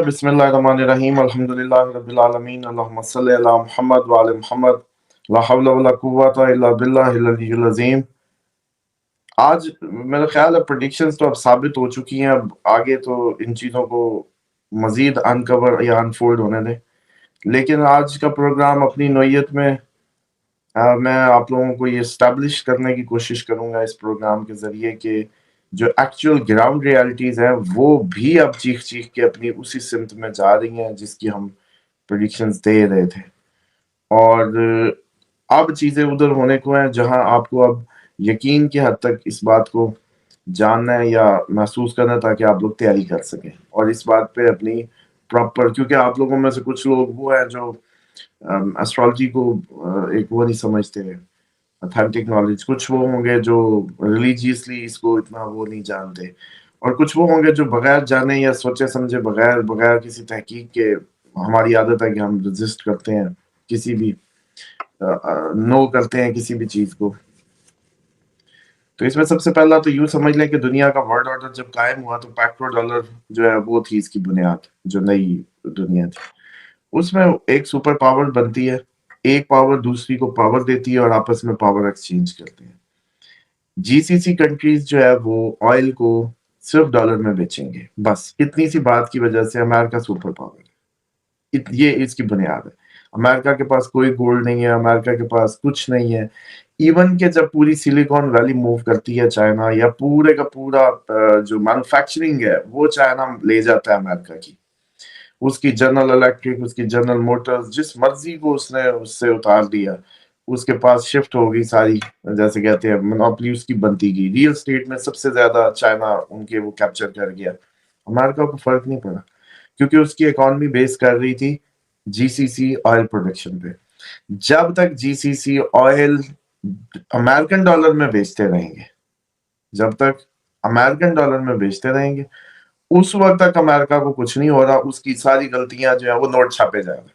بسم اللہ الرحمن الرحیم الحمدللہ رب العالمین اللہم صلی علی محمد وعلی محمد لا حول ولا قوت الا باللہ العلی العظیم۔ آج میرا خیال ہے پریڈکشنز تو اب ثابت ہو چکی ہیں، اب آگے تو ان چیزوں کو مزید انکور یا انفولڈ ہونے دیں، لیکن آج کا پروگرام اپنی نوعیت میں میں آپ لوگوں کو یہ اسٹیبلش کرنے کی کوشش کروں گا اس پروگرام کے ذریعے کہ جو ایکچوئل گراؤنڈ ریالٹیز ہیں وہ بھی اب چیخ چیخ کے اپنی اسی سمت میں جا رہی ہیں جس کی ہم پریڈکشنز دے رہے تھے، اور اب چیزیں ادھر ہونے کو ہیں جہاں آپ کو اب یقین کی حد تک اس بات کو جاننا ہے یا محسوس کرنا ہے تاکہ آپ لوگ تیاری کر سکیں اور اس بات پہ اپنی پراپر، کیونکہ آپ لوگوں میں سے کچھ لوگ وہ ہیں جو ایسٹرالوجی کو ایک وہ نہیں سمجھتے اتھینٹک نالج، کچھ وہ ہوں گے جو ریلیجیسلی اس کو اتنا وہ نہیں جانتے، اور کچھ وہ ہوں گے جو بغیر جانے یا سوچے سمجھے بغیر کسی تحقیق کے، ہماری عادت ہے کہ ہم رجسٹ کرتے ہیں کسی بھی نو کرتے ہیں کسی بھی چیز کو۔ تو اس میں سب سے پہلا تو یوں سمجھ لیں کہ دنیا کا ورلڈ آرڈر جب قائم ہوا تو پیٹرو ڈالر جو ہے وہ تھی اس کی بنیاد، جو نئی دنیا تھی۔ اس میں ایک سپر پاور بنتی ہے، ایک پاور دوسری کو پاور دیتی ہے اور آپس میں پاور ایکسچینج کرتے ہیں۔ جی سی سی کنٹریز جو ہے وہ آئل کو صرف ڈالر میں بیچیں گے، بس اتنی سی بات کی وجہ سے امریکہ سپر پاور ہے، یہ اس کی بنیاد ہے۔ امریکہ کے پاس کوئی گولڈ نہیں ہے، امریکہ کے پاس کچھ نہیں ہے، ایون کہ جب پوری سلیکون ویلی موو کرتی ہے چائنا، یا پورے کا پورا جو مینوفیکچرنگ ہے وہ چائنا لے جاتا ہے امریکہ کی، اس کی جنرل الیکٹرک، اس کی جنرل موٹرز، جس مرضی کو اس نے اس سے اتار دیا، اس کے پاس شفٹ ہو گئی ساری، جیسے کہتے ہیں مونوپلی اس کی بنتی گئی۔ ریئل اسٹیٹ میں سب سے زیادہ چائنا ان کے وہ کیپچر کر گیا، امریکہ کو فرق نہیں پڑا کیونکہ اس کی اکانومی بیس کر رہی تھی جی سی سی آئل پروڈکشن پہ۔ جب تک جی سی سی آئل امریکن ڈالر میں بیچتے رہیں گے، جب تک امریکن ڈالر میں بیچتے رہیں گے اس وقت تک امریکہ کو کچھ نہیں ہو رہا، اس کی ساری غلطیاں جو ہیں وہ نوٹ چھاپے جا رہے،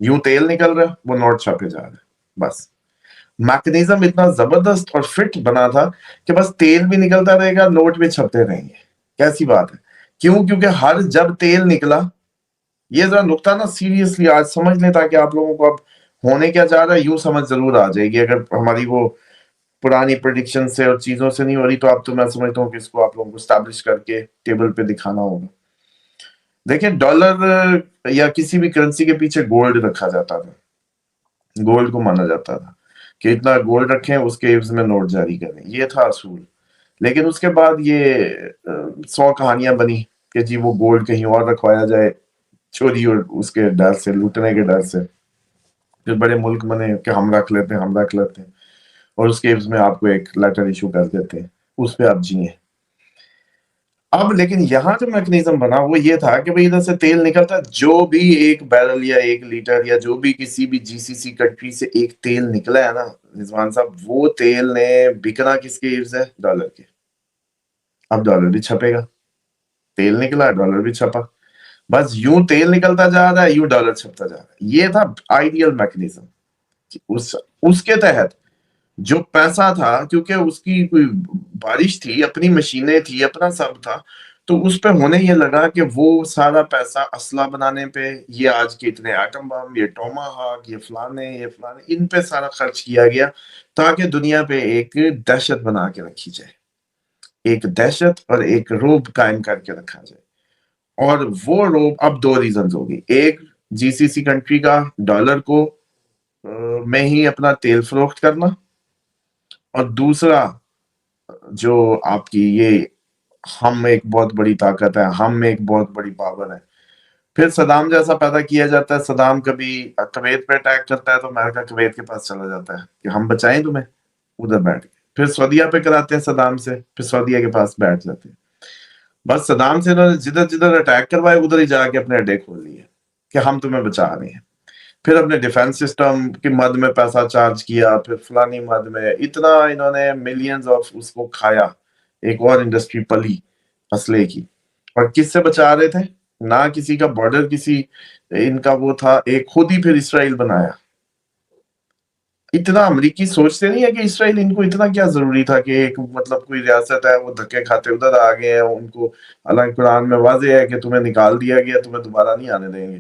یوں تیل نکل رہا وہ نوٹ چھاپے جا رہے، بس میکنیزم اتنا زبردست اور فٹ بنا تھا کہ بس تیل بھی نکلتا رہے گا، نوٹ بھی چھپتے رہیں گے۔ کیسی بات ہے؟ کیوں؟ کیونکہ ہر جب تیل نکلا، یہ ذرا نقطہ نا سیریسلی آج سمجھ لیں تاکہ آپ لوگوں کو اب ہونے کیا جا رہا ہے یوں سمجھ ضرور آ جائے گی۔ اگر ہماری وہ پرانی پریڈکشن سے اور چیزوں سے نہیں ہو رہی تو اب تو میں سمجھتا ہوں کہ اس کو آپ لوگوں کو اسٹیبلش کر کے ٹیبل پہ دکھانا ہوگا۔ دیکھیں، ڈالر یا کسی بھی کرنسی کے پیچھے گولڈ رکھا جاتا تھا، گولڈ کو مانا جاتا تھا کہ اتنا گولڈ رکھیں اس کے عوض میں نوٹ جاری کریں، یہ تھا اصول۔ لیکن اس کے بعد یہ 100 کہانیاں بنی کہ جی وہ گولڈ کہیں اور رکھوایا جائے، چوری اور اس کے ڈر سے، لوٹنے کے ڈر سے، پھر بڑے ملک بنے کہ ہم رکھ لیتے ہیں، ہم رکھ لیتے ہیں، اور اس کے عوض میں آپ کو ایک لیٹر ایشو کر دیتے ہیں، اس پہ آپ جیئیں۔ اب لیکن یہاں جو میکنیزم بنا وہ یہ تھا کہ بھئی ادھر سے تیل نکلتا، جو بھی ایک بیرل یا ایک لیٹر یا جو بھی کسی بھی جی سی سی کنٹری سے ایک تیل نکلا ہے نا رضوان صاحب، وہ تیل نے بکنا کس کے عوض ہے؟ ڈالر کے۔ اب ڈالر بھی چھپے گا، تیل نکلا ڈالر بھی چھپا، بس یوں تیل نکلتا جا رہا ہے، یوں ڈالر چھپتا جا رہا ہے۔ یہ تھا آئیڈیل میکنیزم۔ اس کے تحت جو پیسہ تھا، کیونکہ اس کی کوئی بارش تھی، اپنی مشینیں تھی، اپنا سب تھا، تو اس پہ ہونے یہ لگا کہ وہ سارا پیسہ اسلحہ بنانے پہ، یہ آج کے اتنے ایٹم بم، یہ ٹوما ہاک، یہ فلانے ان پہ سارا خرچ کیا گیا تاکہ دنیا پہ ایک دہشت بنا کے رکھی جائے، ایک دہشت اور ایک رعب قائم کر کے رکھا جائے۔ اور وہ رعب اب دو ریزنز ہوگی، ایک جی سی سی کنٹری کا ڈالر کو میں ہی اپنا تیل فروخت کرنا، اور دوسرا جو آپ کی یہ ہم ایک بہت بڑی طاقت ہے، ہم ایک بہت بڑی پاور ہے۔ پھر صدام جیسا پیدا کیا جاتا ہے، صدام کبھی کویت پہ اٹیک کرتا ہے تو امریکہ کویت کے پاس چلا جاتا ہے کہ ہم بچائیں تمہیں، ادھر بیٹھ کے۔ پھر سعودیہ پہ کراتے ہیں صدام سے، پھر سعودیہ کے پاس بیٹھ جاتے ہیں۔ بس صدام سے انہوں نے جدھر جدھر اٹیک کروائے ادھر ہی جا کے اپنے اڈے کھول لیے کہ ہم تمہیں بچا رہے ہیں۔ پھر اپنے ڈیفنس سسٹم کی مد میں پیسہ چارج کیا، پھر فلانی مد میں اتنا انہوں نے ملینز آف اس کو کھایا، ایک اور انڈسٹری پلی اسلحے کی۔ اور کس سے بچا رہے تھے؟ نہ کسی کا بارڈر، کسی ان کا وہ تھا، ایک خود ہی پھر اسرائیل بنایا۔ اتنا امریکی سوچتے نہیں ہے کہ اسرائیل ان کو اتنا کیا ضروری تھا کہ ایک مطلب کوئی ریاست ہے وہ دھکے کھاتے ادھر آ گئے ہیں، ان کو اللہ قرآن میں واضح ہے کہ تمہیں نکال دیا گیا، تمہیں دوبارہ نہیں آنے دیں گے،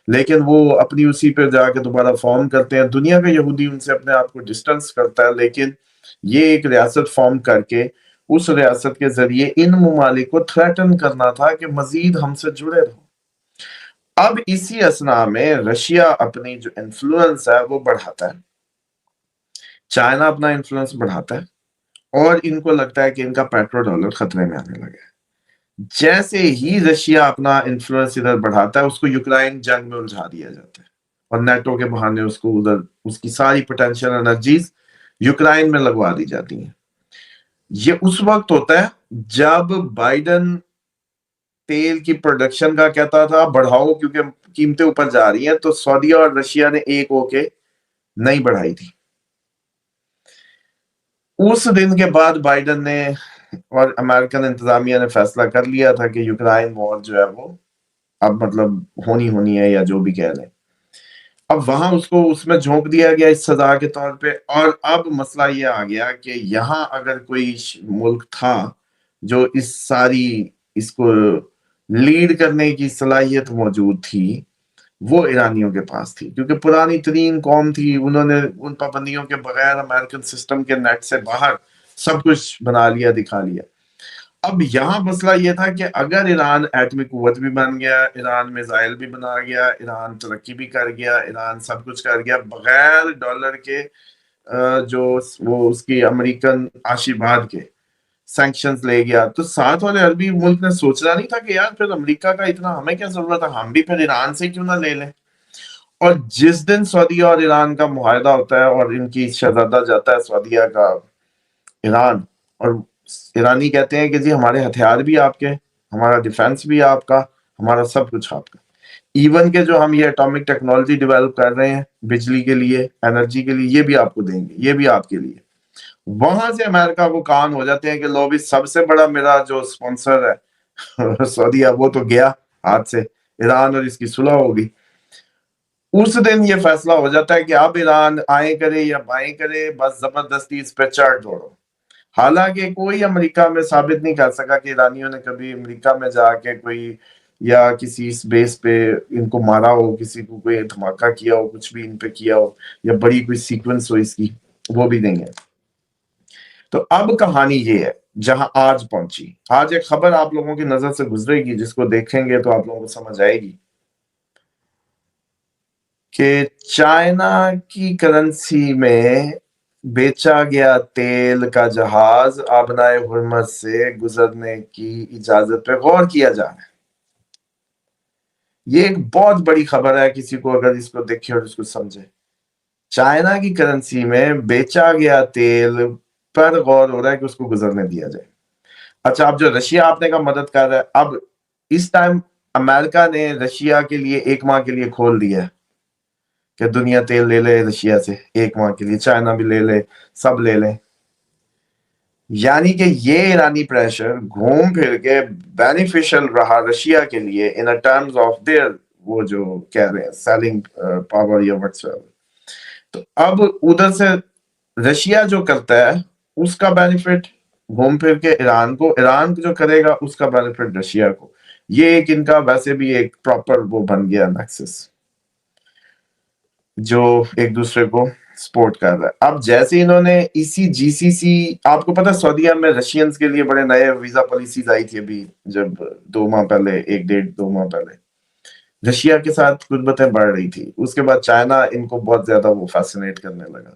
لیکن وہ اپنی اسی پہ جا کے دوبارہ فارم کرتے ہیں. دنیا کا یہودی ان سے اپنے آپ کو ڈسٹنس کرتا ہے، لیکن یہ ایک ریاست فارم کر کے اس ریاست کے ذریعے ان ممالک کو تھریٹن کرنا تھا کہ مزید ہم سے جڑے رہو. اب اسی اسنا میں رشیا اپنی جو انفلوئنس ہے وہ بڑھاتا ہے، چائنا اپنا انفلوئنس بڑھاتا ہے، اور ان کو لگتا ہے کہ ان کا پیٹرو ڈالر خطرے میں آنے لگا ہے. جیسے ہی رشیا اپنا انفلوئنس ادھر بڑھاتا ہے، اس کو یوکرائن جنگ میں الجھا دیا جاتا ہے، اور نیٹو کے بہانے اس کو ادھر اس کی ساری پوٹینشیل انرجیز یوکرائن میں لگوا دی جاتی ہیں. یہ اس وقت ہوتا ہے جب بائیڈن تیل کی پروڈکشن کا کہتا تھا بڑھاؤ کیونکہ قیمتیں اوپر جا رہی ہیں، تو سعودیہ اور رشیا نے ایک ہو کے نہیں بڑھائی تھی. اس دن کے بعد بائیڈن نے اور امریکن انتظامیہ نے فیصلہ کر لیا تھا کہ یوکرائن وار جو ہے وہ اب مطلب ہونی ہے، یا جو بھی کہہ لیں. اب وہاں اس کو اس میں جھونک دیا گیا اس سزا کے طور پہ. اور اب مسئلہ یہ آ گیا کہ یہاں اگر کوئی ملک تھا جو اس ساری اس کو لیڈ کرنے کی صلاحیت موجود تھی، وہ ایرانیوں کے پاس تھی، کیونکہ پرانی ترین قوم تھی. انہوں نے ان پابندیوں کے بغیر امریکن سسٹم کے نیٹ سے باہر سب کچھ بنا لیا، دکھا لیا. اب یہاں مسئلہ یہ تھا کہ اگر ایران ایٹمی قوت بھی بن گیا، ایران میزائل بھی بنا گیا، ایران ترقی بھی کر گیا، ایران سب کچھ کر گیا بغیر ڈالر کے، جو وہ اس کی امریکن آشیواد کے سینکشنز لے گیا، تو ساتھ والے عربی ملک نے سوچنا نہیں تھا کہ یار پھر امریکہ کا اتنا ہمیں کیا ضرورت ہے، ہم بھی پھر ایران سے کیوں نہ لے لیں. اور جس دن سعودیہ اور ایران کا معاہدہ ہوتا ہے اور ان کی شہزادہ جاتا ہے سعودیہ کا ایران، اور ایرانی کہتے ہیں کہ جی ہمارے ہتھیار بھی آپ کے، ہمارا ڈیفنس بھی آپ کا، ہمارا سب کچھ آپ کا، ایون کہ جو ہم یہ اٹامک ٹیکنالوجی ڈیولپ کر رہے ہیں بجلی کے لیے، انرجی کے لیے، یہ بھی آپ کو دیں گے، یہ بھی آپ کے لیے. وہاں سے امریکہ کو کان ہو جاتے ہیں کہ لو بھی سب سے بڑا میرا جو سپانسر ہے سعودیہ، وہ تو گیا ہاتھ سے، ایران اور اس کی صلح ہوگی. اس دن یہ فیصلہ ہو جاتا ہے کہ اب ایران آئیں کرے یا بائیں کرے، بس زبردستی اس پہ چڑھ دوڑو. حالانکہ کوئی امریکہ میں ثابت نہیں کر سکا کہ ایرانیوں نے کبھی امریکہ میں جا کے کوئی یا کسی اس بیس پہ ان کو مارا ہو، کسی کو کوئی دھماکہ کیا ہو، کچھ بھی ان پہ کیا ہو، یا بڑی کوئی سیکوینس ہو اس کی، وہ بھی نہیں ہے. تو اب کہانی یہ ہے جہاں آج پہنچی. آج ایک خبر آپ لوگوں کی نظر سے گزرے گی جس کو دیکھیں گے تو آپ لوگوں کو سمجھ آئے گی کہ چائنا کی کرنسی میں بیچا گیا تیل کا جہاز آبنائے ہرمز سے گزرنے کی اجازت پہ غور کیا جا رہا ہے. یہ ایک بہت بڑی خبر ہے کسی کو اگر اس کو دیکھے اور اس کو سمجھے. چائنا کی کرنسی میں بیچا گیا تیل پر غور ہو رہا ہے کہ اس کو گزرنے دیا جائے. اچھا، اب جو رشیا آپ نے کہا مدد کر رہا ہے، اب اس ٹائم امریکہ نے رشیا کے لیے 1 ماہ کے لیے کھول دیا ہے کہ دنیا تیل لے لے رشیا سے 1 ماہ کے لیے، چائنا بھی لے لے، سب لے لیں. یعنی کہ یہ ایرانی پریشر گھوم پھر کے بینیفیشل رہا رشیا کے لیے ان ٹرمز آف دیئر وہ جو کہہ رہے ہیں سیلنگ پاور یا وٹس ایور. تو اب ادھر سے رشیا جو کرتا ہے اس کا بینیفٹ گھوم پھر کے ایران کو، ایران جو کرے گا اس کا بینیفٹ رشیا کو. یہ ایک ان کا ویسے بھی ایک پراپر وہ بن گیا نیکسس جو ایک دوسرے کو سپورٹ کر رہا ہے. اب جیسے انہوں نے اسی جی سی سی، آپ کو پتا سعودیہ میں رشینز کے لیے بڑے نئے ویزا پالیسیز آئی تھی ابھی، جب 2 ماہ پہلے، 1 ڈیڑھ 2 ماہ پہلے رشیا کے ساتھ قربتیں بڑھ رہی تھی. اس کے بعد چائنا ان کو بہت زیادہ وہ فیسنیٹ کرنے لگا.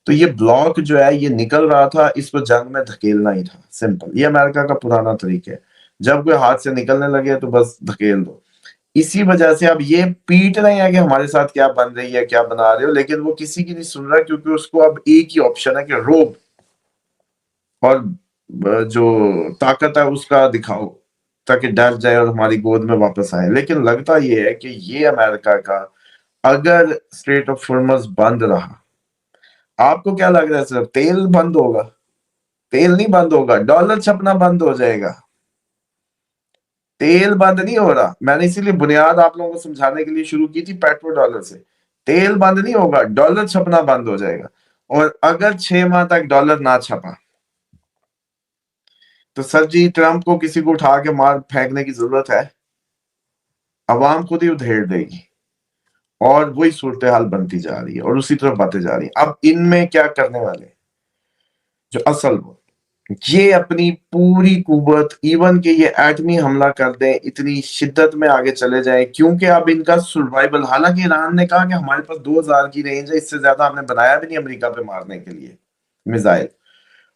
تو یہ بلاک جو ہے یہ نکل رہا تھا، اس کو جنگ میں دھکیلنا ہی تھا. سمپل، یہ امریکہ کا پرانا طریقہ ہے، جب کوئی ہاتھ سے نکلنے لگے تو بس دھکیل دو. اسی وجہ سے اب یہ پیٹ رہے ہیں کہ ہمارے ساتھ کیا بن رہی ہے، کیا بنا رہے ہو، لیکن وہ کسی کی نہیں سن رہا کیونکہ اس کو اب ایک ہی آپشن ہے کہ روب اور جو طاقت ہے اس کا دکھاؤ تاکہ ڈر جائے اور ہماری گود میں واپس آئے. لیکن لگتا یہ ہے کہ یہ امریکہ کا اگر اسٹریٹ آف ہارمز بند رہا، آپ کو کیا لگ رہا ہے؟ صرف تیل بند ہوگا؟ تیل نہیں بند ہوگا، ڈالر چھپنا بند ہو جائے گا. تیل بند نہیں ہو رہا. میں نے اسی لیے بنیاد آپ لوگوں کو سمجھانے کے لیے شروع کی تھی پیٹرو ڈالر سے. تیل بند نہیں ہوگا، ڈالر چھپنا بند ہو جائے گا. اور اگر 6 ماہ تک ڈالر نہ چھپا تو سر جی ٹرمپ کو کسی کو اٹھا کے مار پھینکنے کی ضرورت ہے؟ عوام خود ہی ادھیڑ دے گی، اور وہی صورتحال بنتی جا رہی ہے اور اسی طرف باتیں جا رہی ہیں۔ اب ان میں کیا کرنے والے جو اصل وہ یہ اپنی پوری قوت، ایون کہ یہ ایٹمی حملہ کر دیں، اتنی شدت میں آگے چلے جائیں، کیونکہ اب ان کا سروائیول، حالانکہ ایران نے کہا کہ ہمارے پاس 2000 کی رینج ہے، اس سے زیادہ ہم نے بنایا بھی نہیں امریکہ پہ مارنے کے لیے میزائل،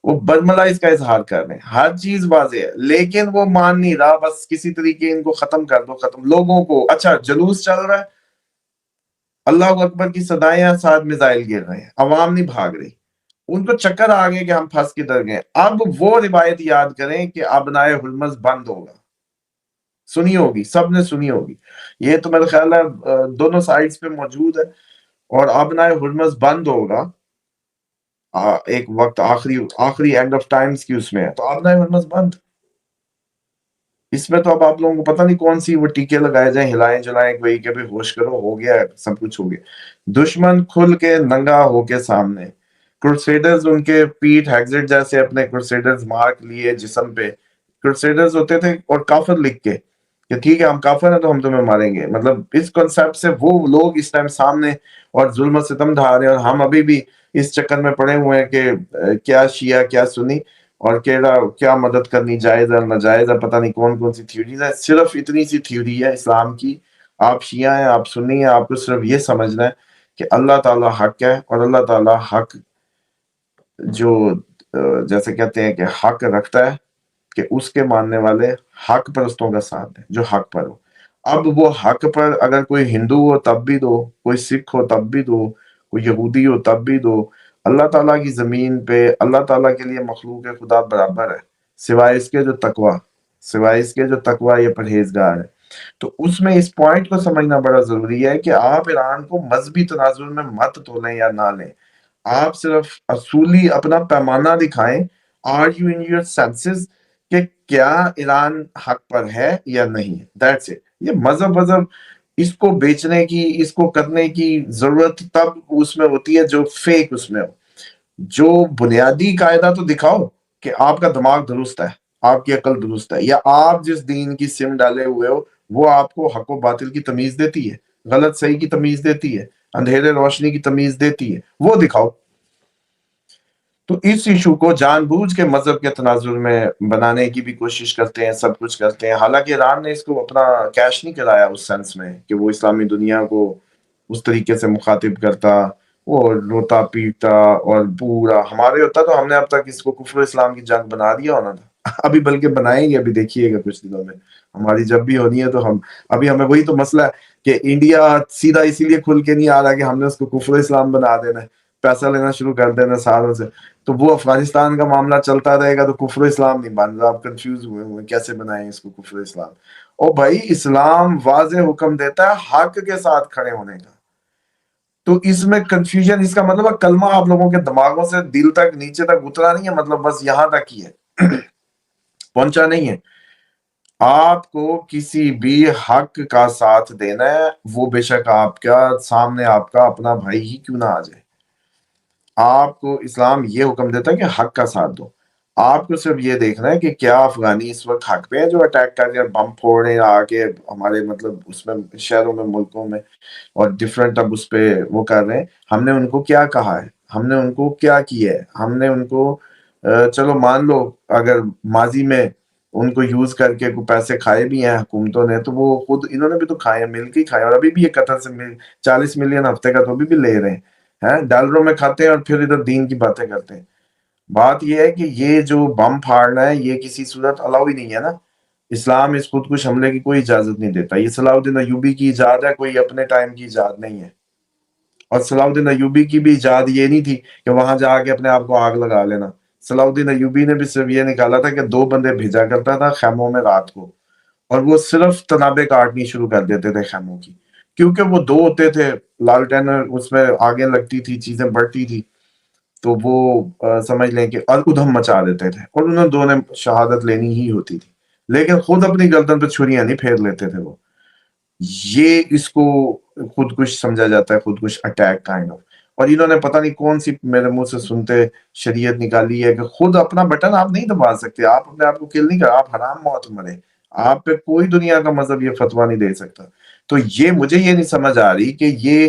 وہ برملا اس کا اظہار کر رہے ہیں، ہر چیز واضح ہے، لیکن وہ مان نہیں رہا، بس کسی طریقے ان کو ختم کر دو، ختم لوگوں کو۔ اچھا جلوس چل رہا ہے، اللہ اکبر کی صدائیں، ساتھ میزائل گر رہے ہیں، عوام نہیں بھاگ رہی، ان کو چکر آ گئے کہ ہم پھنس کدھر گئے۔ اب وہ روایت یاد کریں کہ ابنائے ہرمز بند ہوگا، سنی ہوگی، سب نے سنی ہوگی، یہ تو میرا خیال ہے دونوں سائڈز پہ موجود ہے، اور ابنائے ہرمز بند ہوگا ایک وقت، آخری اینڈ آف ٹائمز کی اس میں ہے، تو ابنائے ہرمز بند۔ اس میں تو اب آپ لوگوں کو پتہ نہیں کون سی وہ ٹیکے لگائے جائیں، ہلائیں جلائیں کوئی کہ بھی ہوش کرو، ہو گیا سب کچھ ہو گیا۔ دشمن کھل کے ننگا ہو کے سامنے، کرسیڈرز ان کے پیٹ ہیگزٹ جیسے اپنے کرسیڈرز مارک لیے جسم پہ، کرسیڈرز ہوتے تھے اور کافر لکھ کے کہ ٹھیک ہے ہم کافر ہیں تو ہم تمہیں ماریں گے، مطلب اس کنسیپٹ سے وہ لوگ اس ٹائم سامنے اور ظلم و ستم ڈھا رہے ہیں، اور ہم ابھی بھی اس چکر میں پڑے ہوئے ہیں کہ کیا شیعہ کیا سنی، اور کیا مدد کرنی جائز ہے ناجائز ہے، پتہ نہیں کون سی تھیوریز ہے۔ صرف اتنی سی تھیوری ہے اسلام کی، آپ شیعہ ہیں، آپ سنی ہیں، آپ کو صرف یہ سمجھنا ہے کہ اللہ تعالیٰ حق ہے، اور اللہ تعالیٰ حق جو جیسے کہتے ہیں کہ حق رکھتا ہے کہ اس کے ماننے والے حق پرستوں کا ساتھ دیں جو حق پر ہو۔ اب وہ حق پر اگر کوئی ہندو ہو تب بھی دو، کوئی سکھ ہو تب بھی دو، کوئی یہودی ہو تب بھی دو، اللہ تعالیٰ کی زمین پہ اللہ تعالیٰ کے لیے مخلوق خدا برابر ہے، سوائے اس کے جو تقوی یہ پرہیزگار ہے۔ تو اس میں اس پوائنٹ کو سمجھنا بڑا ضروری ہے کہ آپ ایران کو مذہبی تناظر میں مت تولیں یا نہ لیں، آپ صرف اصولی اپنا پیمانہ دکھائیں، are you in your senses, کہ کیا ایران حق پر ہے یا نہیں، دیٹس اٹ۔ یہ مذہب اس کو بیچنے کی، اس کو کرنے کی ضرورت تب اس میں ہوتی ہے جو فیک اس میں ہو، جو بنیادی قاعدہ تو دکھاؤ کہ آپ کا دماغ درست ہے، آپ کی عقل درست ہے، یا آپ جس دین کی سم ڈالے ہوئے ہو وہ آپ کو حق و باطل کی تمیز دیتی ہے، غلط صحیح کی تمیز دیتی ہے، اندھیرے روشنی کی تمیز دیتی ہے، وہ دکھاؤ۔ تو اس ایشو کو جان بوجھ کے مذہب کے تناظر میں بنانے کی بھی کوشش کرتے ہیں، سب کچھ کرتے ہیں، حالانکہ ایران نے اس کو اپنا کیش نہیں کرایا اس سینس میں کہ وہ اسلامی دنیا کو اس طریقے سے مخاطب کرتا، اور روتا پیٹتا، اور پورا ہمارے ہوتا تو ہم نے اب تک اس کو کفر اسلام کی جنگ بنا دیا ہونا تھا، ابھی بلکہ بنائیں گے، ابھی دیکھیے گا کچھ دنوں میں ہماری جب بھی ہونی ہے تو ابھی ہمیں وہی تو مسئلہ ہے کہ انڈیا سیدھا اسی لیے کھل کے نہیں آ رہا کہ ہم نے اس کو کفر اسلام بنا دینا ہے، پیسہ لینا شروع کر دینا سالوں سے، تو وہ افغانستان کا معاملہ چلتا رہے گا تو کفر اسلام نہیں بن رہا، آپ کنفیوز ہوئے کیسے بنائیں اس کو کفر اسلام۔ اور بھائی اسلام واضح حکم دیتا ہے حق کے ساتھ کھڑے ہونے کا، تو اس میں کنفیوژن، اس کا مطلب ہے کلمہ آپ لوگوں کے دماغوں سے دل تک نیچے تک اترا نہیں ہے، مطلب بس یہاں تک ہی ہے، پہنچا نہیں ہے۔ آپ کو کسی بھی حق کا ساتھ دینا ہے، وہ بے شک آپ کا سامنے آپ کا اپنا بھائی ہی کیوں نہ آ جائے، آپ کو اسلام یہ حکم دیتا ہے کہ حق کا ساتھ دو۔ آپ کو صرف یہ دیکھنا ہے کہ کیا افغانی اس وقت حق پہ ہے جو اٹیک کر رہے ہیں، بم پھوڑ رہے ہیں آ کے ہمارے مطلب اس میں شہروں میں، ملکوں میں، اور ڈفرینٹ اب اس پہ وہ کر رہے ہیں۔ ہم نے ان کو کیا کہا ہے، ہم نے ان کو کیا کیا ہے، ہم نے ان کو چلو مان لو اگر ماضی میں ان کو یوز کر کے پیسے کھائے بھی ہیں حکومتوں نے، تو وہ خود انہوں نے بھی تو کھائے ہیں، مل کے ہی کھائے، اور ابھی بھی یہ قطر سے 40 ملین ہفتے کا تو ابھی بھی لے رہے ہیں، ڈالروں میں کھاتے ہیں اور پھر ادھر دین کی باتیں کرتے ہیں۔ بات یہ ہے کہ یہ جو بم پھاڑنا ہے یہ کسی صورت الاؤ ہی نہیں ہے نا، اسلام اس خودکش حملے کی کوئی اجازت نہیں دیتا، یہ صلاح الدین ایوبی کی ایجاد ہے، کوئی اپنے ٹائم کی ایجاد نہیں ہے، اور صلاح الدین ایوبی کی بھی ایجاد یہ نہیں تھی کہ وہاں جا کے اپنے آپ کو آگ لگا لینا۔ صلاح الدین ایوبی نے بھی صرف یہ نکالا تھا کہ 2 بندے بھیجا کرتا تھا خیموں میں رات کو، اور وہ صرف تنابیں کاٹنی شروع کر دیتے تھے خیموں کی، کیونکہ وہ 2 ہوتے تھے، لالٹین اس میں آگے لگتی تھی، چیزیں بڑھتی تھی، تو وہ سمجھ لیں کہ ادھم مچا دیتے تھے، اور انہوں 2 نے شہادت لینی ہی ہوتی تھی، لیکن خود اپنی گردن پہ چھریاں نہیں پھیر لیتے تھے وہ، یہ اس کو خودکش سمجھا جاتا ہے، خودکش اٹیک کائنڈ آف۔ اور انہوں نے پتہ نہیں کون سی میرے منہ سے سنتے شریعت نکالی ہے کہ خود اپنا بٹن آپ نہیں دبا سکتے، آپ اپنے آپ کو کل نہیں کر، آپ حرام موت مرے، آپ پہ کوئی دنیا کا مذہب یہ فتویٰ نہیں دے سکتا۔ تو یہ مجھے یہ نہیں سمجھ آ رہی کہ یہ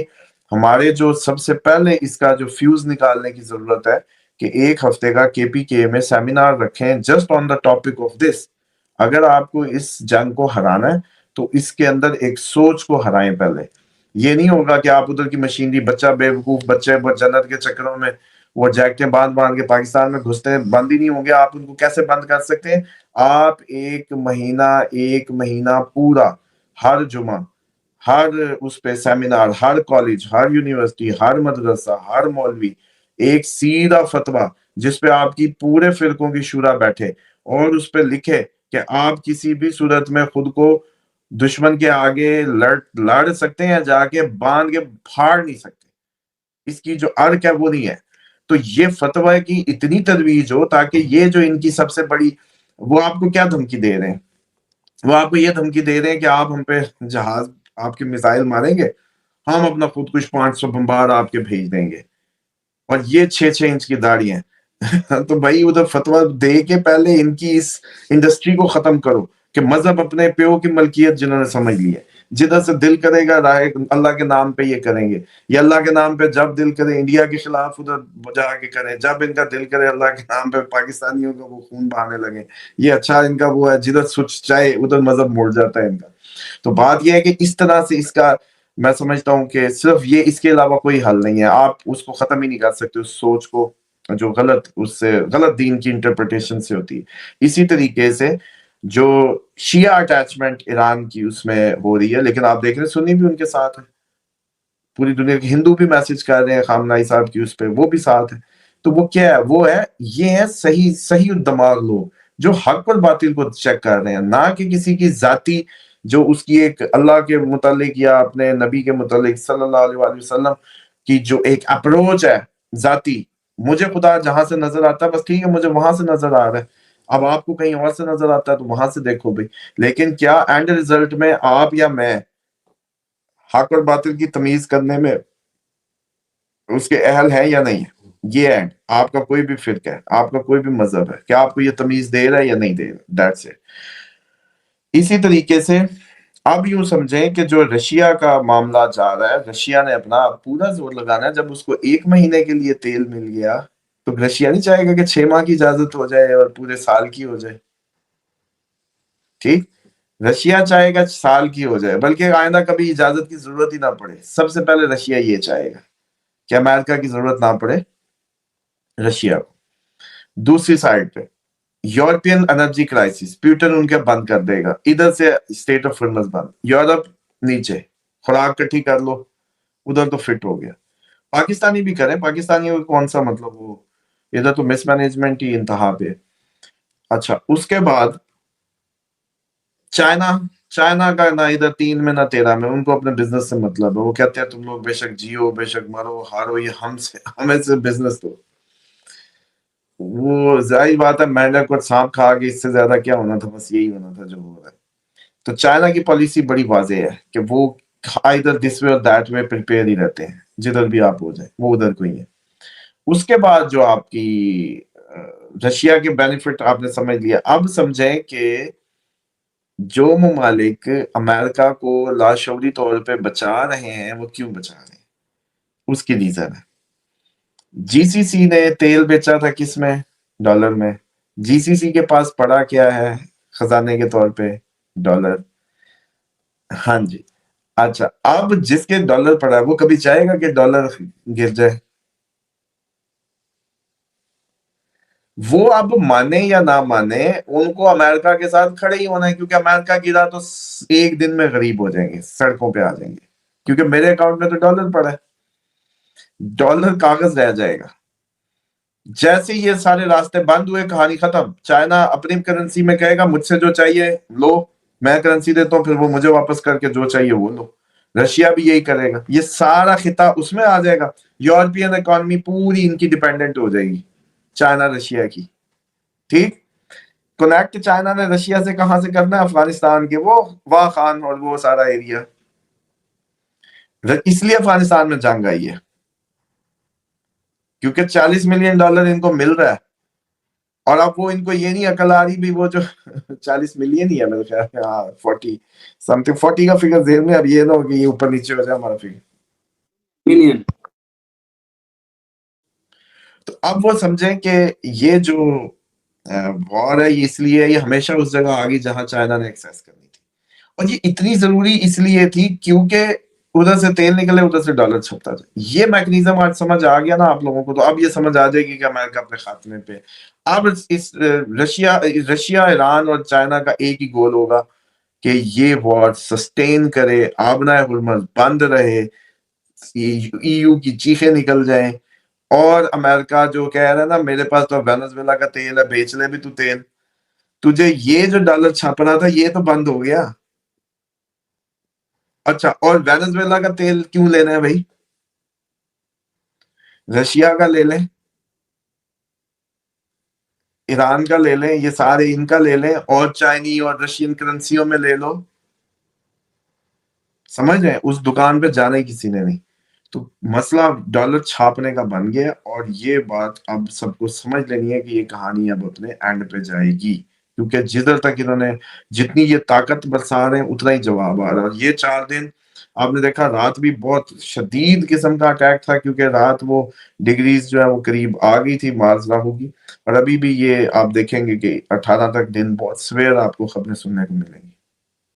ہمارے جو سب سے پہلے اس کا جو فیوز نکالنے کی ضرورت ہے کہ ایک ہفتے کا کے پی کے میں سیمینار رکھیں just on the topic of this. اگر آپ کو اس جنگ کو ہرانا ہے تو اس کے اندر ایک سوچ کو ہرائیں پہلے۔ یہ نہیں ہوگا کہ آپ ادھر کی مشینری، بچہ بے وقوف بچے جنت کے چکروں میں وہ جیکٹیں باندھ کے پاکستان میں گھستے ہیں، بند ہی نہیں ہوں گے۔ آپ ان کو کیسے بند کر سکتے ہیں؟ آپ ایک مہینہ پورا ہر جمعہ، ہر اس پہ سیمینار، ہر کالج، ہر یونیورسٹی، ہر مدرسہ، ہر مولوی ایک سیدھا فتویٰ جس پہ آپ کی پورے فرقوں کی شورا بیٹھے اور اس پہ لکھے کہ آپ کسی بھی صورت میں خود کو دشمن کے آگے لڑ سکتے ہیں، جا کے باندھ کے پھاڑ نہیں سکتے، اس کی جو ارک ہے وہ نہیں ہے۔ تو یہ فتویٰ کی اتنی ترویج ہو تاکہ یہ جو ان کی سب سے بڑی، وہ آپ کو کیا دھمکی دے رہے ہیں؟ وہ آپ کو یہ دھمکی دے رہے ہیں کہ آپ ہم پہ جہاز، آپ کے میزائل ماریں گے، ہم اپنا خود کش 500 بمبار آپ کے بھیج دیں گے، اور یہ 6 انچ کی داڑھی ہیں۔ تو بھائی ادھر فتویٰ دے کے پہلے ان کی اس انڈسٹری کو ختم کرو کہ مذہب اپنے پیو کی ملکیت جنہوں نے سمجھ لی ہے، جدھر سے دل کرے گا راہ اللہ کے نام پہ یہ کریں گے، یہ اللہ کے نام پہ جب دل کرے انڈیا کے خلاف ادھر جا کے کریں، جب ان کا دل کرے اللہ کے نام پہ پاکستانیوں کا وہ خون بہانے لگے، یہ اچھا ان کا وہ ہے، جدھر سوچ چاہے ادھر مذہب مڑ جاتا ہے ان کا۔ تو بات یہ ہے کہ اس طرح سے اس کا میں سمجھتا ہوں کہ صرف یہ، اس کے علاوہ کوئی حل نہیں ہے۔ آپ اس کو ختم ہی نہیں کر سکتے، اس سوچ کو جو غلط، اس سے غلط دین کی انٹرپریٹیشن سے ہوتی ہے۔ اسی طریقے سے جو شیعہ اٹیچمنٹ ایران کی اس میں ہو رہی ہے، لیکن آپ دیکھ رہے ہیں سنی بھی ان کے ساتھ ہے، پوری دنیا کے ہندو بھی میسج کر رہے ہیں خامنہ ای صاحب کی اس پہ، وہ بھی ساتھ ہے۔ تو وہ کیا ہے؟ وہ ہے، یہ ہے صحیح دماغ لوگ جو حق اور باطل کو چیک کر رہے ہیں، نہ کہ کسی کی ذاتی، جو اس کی ایک اللہ کے متعلق یا اپنے نبی کے متعلق صلی اللہ علیہ وآلہ وسلم کی جو ایک اپروچ ہے ذاتی، مجھے خدا جہاں سے نظر آتا ہے بس ٹھیک ہے، مجھے وہاں سے نظر آ رہا ہے، اب آپ کو کہیں اور سے نظر آتا ہے تو وہاں سے دیکھو بھائی۔ لیکن کیا اینڈ ریزلٹ میں آپ یا میں حق اور باطل کی تمیز کرنے میں اس کے اہل ہے یا نہیں ہے؟ یہ اینڈ آپ کا کوئی بھی فرقہ ہے، آپ کا کوئی بھی مذہب ہے، کیا آپ کو یہ تمیز دے رہا ہے یا نہیں دے رہا؟ That's it. اسی طریقے سے اب یوں سمجھیں کہ جو رشیا کا معاملہ جا رہا ہے، رشیا نے اپنا پورا زور لگانا ہے۔ جب اس کو 1 مہینے کے لیے تیل مل گیا تو رشیا نہیں چاہے گا کہ 6 ماہ کی اجازت ہو جائے اور پورے سال کی ہو جائے، ٹھیک؟ رشیا چاہے گا سال کی ہو جائے، بلکہ آئندہ کبھی اجازت کی ضرورت ہی نہ پڑے۔ سب سے پہلے رشیا یہ چاہے گا کہ امریکہ کی ضرورت نہ پڑے رشیا کو۔ دوسری سائڈ پہ یورپین انرجی کرائسس، پیوٹن ان کے بند کر دے گا، ادھر سے اسٹیٹ آف فرمز بند، یورپ نیچے، خوراک کٹھی کر لو، ادھر تو فٹ ہو گیا۔ پاکستانی بھی کریں، پاکستانیوں کو کون سا مطلب، وہ ادھر تو مس مینجمنٹ ہی انتہا پہ۔ اچھا، اس کے بعد چائنا کا نہ ادھر 3 میں نہ 13 میں، ان کو اپنے بزنس سے مطلب ہے، وہ کہتے ہیں تم لوگ بے شک جیو، بے شک مرو، ہارو، یہ ہمیں سے بزنس دو۔ وہ ظاہر بات ہے، مینڈک اور سانپ کھا کے اس سے زیادہ کیا ہونا تھا، بس یہی ہونا تھا جو ہو رہا ہے۔ تو چائنا کی پالیسی بڑی واضح ہے کہ وہ ادھر دس وے اور دیٹ وے پریپیئر ہی رہتے ہیں، جدھر بھی آپ ہو جائیں وہ ادھر کو ہی ہے۔ اس کے بعد جو آپ کی رشیا کے بینیفٹ آپ نے سمجھ لیا، اب سمجھیں کہ جو ممالک امریکہ کو لاشعوری طور پہ بچا رہے ہیں وہ کیوں بچا رہے ہیں، اس کی ریزن ہے۔ جی سی سی نے تیل بیچا تھا کس میں؟ ڈالر میں۔ جی سی سی کے پاس پڑا کیا ہے خزانے کے طور پہ؟ ڈالر۔ ہاں جی، اچھا، اب جس کے ڈالر پڑا ہے وہ کبھی چاہے گا کہ ڈالر گر جائے؟ وہ اب مانے یا نہ مانے، ان کو امریکہ کے ساتھ کھڑے ہی ہونا ہے، کیونکہ امریکہ گرا تو ایک دن میں غریب ہو جائیں گے، سڑکوں پہ آ جائیں گے، کیونکہ میرے اکاؤنٹ میں تو ڈالر پڑا ہے، ڈالر کاغذ رہ جائے گا۔ جیسے یہ سارے راستے بند ہوئے، کہانی ختم۔ چائنا اپنی کرنسی میں کہے گا مجھ سے جو چاہیے لو، میں کرنسی دیتا ہوں، پھر وہ مجھے واپس کر کے جو چاہیے وہ لو۔ رشیا بھی یہی کرے گا، یہ سارا خطہ اس میں آ جائے گا۔ یورپین اکانومی پوری ان کی ڈیپینڈنٹ ہو جائے گی چائنا رشیا کی، ٹھیک؟ کنیکٹ چائنا نے رشیا سے کہاں سے کرنا ہے؟ افغانستان کے وہ واہ خان اور وہ سارا ایریا، اس لیے افغانستان میں جنگ آئی ہے۔ کیونکہ $40 ملین ان کو مل رہا ہے، اور اب وہ ان کو یہ نہیں عقل آ رہی بھی وہ جو 40 ملین ہی ہے میرے خیال میں، ہاں 40 سم تھنگ، 40 کا فگر ذہن میں، اب یہ نہ ہو کہ یہ اوپر نیچے ہو جائے ہمارا فگر ملین. تو اب وہ سمجھیں کہ یہ جو وار ہے یہ اس لیے یہ ہمیشہ اس جگہ آ گئی جہاں چائنا نے ایکسیس کرنی تھی، اور یہ اتنی ضروری اس لیے تھی کیونکہ ادھر سے تیل نکلے ادھر سے ڈالر چھپتا جائے. یہ میکنیزم آج سمجھ آ گیا نا آپ لوگوں کو، تو اب یہ سمجھ آ جائے گی کہ امریکہ اپنے خاتمے پہ. اب اس رشیا ایران اور چائنا کا ایک ہی گول ہوگا کہ یہ وار سسٹین کرے، آبنہ ہرمز بند رہے، ای یو کی چیخیں نکل جائیں، اور امریکہ جو کہہ رہا ہے نا میرے پاس تو وینزویلا کا تیل ہے، بیچ لے بھی تو تیل، تجھے یہ جو ڈالر چھاپ رہا تھا یہ تو بند ہو گیا. اچھا، اور وینزویلا کا تیل کیوں لینا ہے بھائی؟ رشیا کا لے لیں، ایران کا لے لیں، یہ سارے ان کا لے لیں، اور چائنی اور رشین کرنسیوں میں لے لو. سمجھ رہے ہیں؟ اس دکان پہ جانا ہی کسی نے نہیں. تو مسئلہ ڈالر چھاپنے کا بن گیا، اور یہ بات اب سب کو سمجھ لینی ہے کہ یہ کہانی اب اپنے اینڈ پہ جائے گی، کیونکہ جدھر تک انہوں نے جتنی یہ طاقت برسا رہے ہیں اتنا ہی جواب آ رہا ہے. اور یہ 4 دن آپ نے دیکھا رات بھی بہت شدید قسم کا اٹیک تھا، کیونکہ رات وہ ڈگریز جو ہے وہ قریب آ گئی تھی مارس راہو کی، اور ابھی بھی یہ آپ دیکھیں گے کہ 18 تک دن بہت سویر آپ کو خبریں سننے کو ملیں گی.